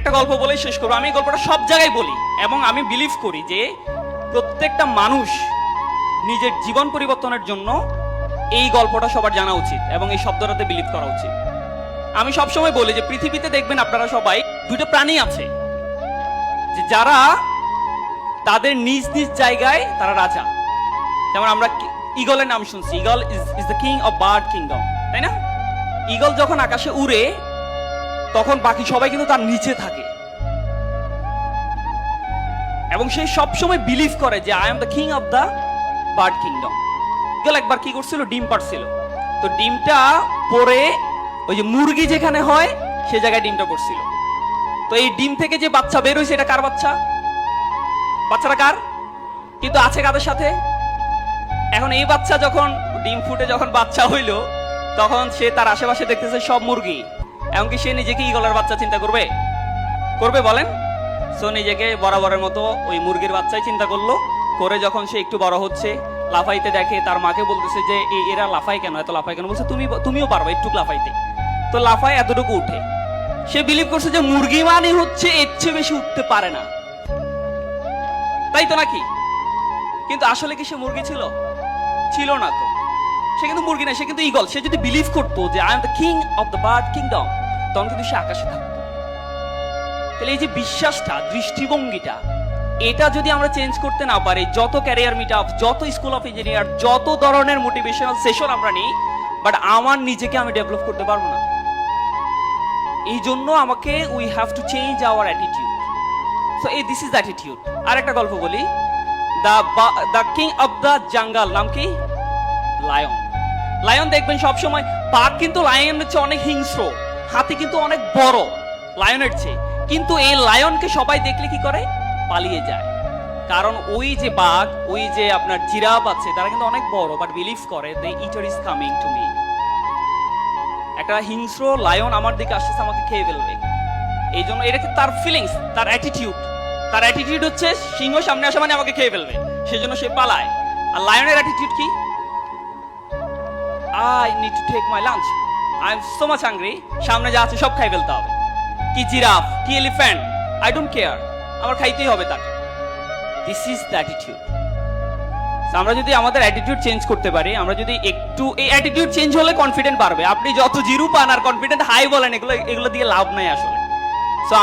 একটা গল্প বলেই শেষ করবো। আমি এই গল্পটা সব জায়গায় বলি এবং আমি বিলিভ করি যে প্রত্যেকটা মানুষ নিজের জীবন পরিবর্তনের জন্য এই গল্পটা সবার জানা উচিত এবং এই শব্দটাতে বিলিভ করা উচিত। আমি সবসময় বলি যে পৃথিবীতে দেখবেন আপনারা সবাই দুটো প্রাণী আছে যে যারা তাদের নিজ নিজ জায়গায় তারা রাজা। যেমন আমরা ঈগলের নাম শুনছি, eagle is the king of bird kingdom, তাই না? ঈগল যখন আকাশে উড়ে তখন বাকি সবাই কিন্তু তার নিচে থাকে এবং সে সবসময় বিলিভ করে যে I am the king of the bird kingdom. Eagle একবার কি করছিল, ডিম পাড়ছিল। তো ডিমটা পরে ওই যে মুরগি যেখানে হয় সে জায়গায় ডিমটা পড়ছিল। তো এই ডিম থেকে যে বাচ্চা বের হয়েছে এটা কার বাচ্চা? বাচ্চাটা কার? কিন্তু আছে কাদের সাথে? এখন এই বাচ্চা যখন ডিম ফুটে যখন বাচ্চা হইলো তখন সে তার আশেপাশে দেখতেছে সব মুরগি, এমনকি সে নিজেকে ঈগলের বাচ্চা চিন্তা করবে? করবে বলেন? সো নিজেকে বরাবরের মতো ওই মুরগির বাচ্চাই চিন্তা করলো। করে যখন সে একটু বড় হচ্ছে, লাফাইতে দেখে, তার মাকে বলতেছে যে এরা লাফায় কেন, এত লাফায় কেন? বলছে তুমিও পারবে একটু লাফাইতে। তো লাফায় এতটুকু উঠে। সে বিলিভ করছে যে মুরগি মানে হচ্ছে এর চেয়ে বেশি উঠতে পারে না, তাই তো নাকি? কিন্তু আসলে কি সে মুরগি ছিল? ছিল না। তো সে কিন্তু মুরগি না, সে কিন্তু ঈগল। সে যদি বিলিভ করতো যে I am the king of the bird kingdom, তখন কিন্তু সে আকাশে থাকতো। তাহলে এই যে বিশ্বাসটা, দৃষ্টিভঙ্গিটা, এটা যদি আমরা চেঞ্জ করতে না পারি, যত ক্যারিয়ার মিট আপ, যত স্কুল অফ ইঞ্জিনিয়ার, যত ধরনের মোটিভেশনাল সেশন আমরা নিই, বাট আমার নিজেকে আমি ডেভেলপ করতে পারবো না। এই জন্য আমাকে we have to change our attitude. So এই দিস ইজ অ্যাটিটিউড। আর একটা গল্প বলি, the king of the jungle নাম কি? লায়ন। লায়ন দেখবেন সবসময়, বাঘ কিন্তু লায়নের চেয়ে অনেক হিংস্র, হাতি কিন্তু অনেক বড় লায়নের চেয়ে, কিন্তু এই লায়নকে সবাই দেখলে কি করে? পালিয়ে যায়। কারণ ওই যে বাঘ, ওই যে আপনার জিরাফ আছে, তারা কিন্তু অনেক বড়, বাট বিলিভ করে the eater is coming to me. একটা হিংস্র লায়ন আমার দিকে আসছে, আমাকে খেয়ে ফেলবে। এই জন্য এটা তার ফিলিংস, তার অ্যাটিটিউড। তার অ্যাটিটিউড হচ্ছে সিংহ সামনে আসা মানে আমাকে খেয়ে ফেলবে, সেজন্য সে পালায়। আর লায়নের অ্যাটিটিউড কি? I need to take my lunch. I am so much hungry. সামনে যা আছে সব খাই ফেলতে হবে। কি জিরাফ, কি এলিফ্যান্ট, I don't care, আমার খাইতেই হবে তাকে। This is the attitude. আমরা যদি আমাদের অ্যাটিটিউড চেঞ্জ করতে পারি, আমরা যদি একটু, এই অ্যাটিটিউড চেঞ্জ হলে কনফিডেন্ট বাড়বে। আপনি যত জিরো পান আর কনফিডেন্ট হাই বলেন, এগুলো দিয়ে লাভ নাই আসলে। সো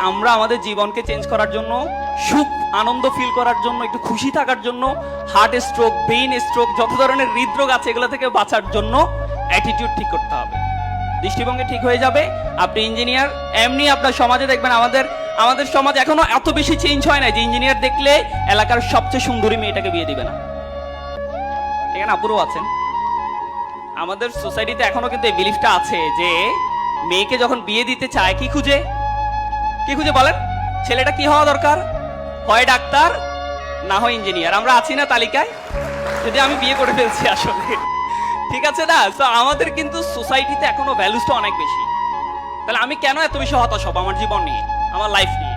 আমরা আমাদের জীবনকে চেঞ্জ করার জন্য, সুখ আনন্দ ফিল করার জন্য, একটু খুশি থাকার জন্য, হার্ট স্ট্রোক, ব্রেইন স্ট্রোক, যত ধরনের হৃদরোগ আছে এগুলো থেকে বাঁচার জন্য অ্যাটিটিউড ঠিক করতে হবে। দৃষ্টিভঙ্গি ঠিক হয়ে যাবে। আপনি ইঞ্জিনিয়ার, এমনি আপনার সমাজে দেখবেন, আমাদের সমাজ এখনো এত বেশি চেঞ্জ হয় না যে ইঞ্জিনিয়ার দেখলে এলাকার সবচেয়ে সুন্দরী মেয়েটাকে বিয়ে দিবে না। এখানে আপুরও আছেন। আমাদের সোসাইটিতে এখনো কিন্তু এই বিলিফটা আছে যে মেয়েকে যখন বিয়ে দিতে চায় কি খুঁজে বলেন? ছেলেটা কি হওয়া দরকার? হয় ডাক্তার, না হয় ইঞ্জিনিয়ার। আমরা আছি না তালিকায়? যদি আমি বিয়ে করে ফেলছি আসলে, ঠিক আছে না? তো আমাদের কিন্তু সোসাইটিতে এখনো ভ্যালুসটা অনেক বেশি। তাহলে আমি কেন এত বেশি হতাশ হব আমার জীবন নিয়ে, আমার লাইফ নিয়ে?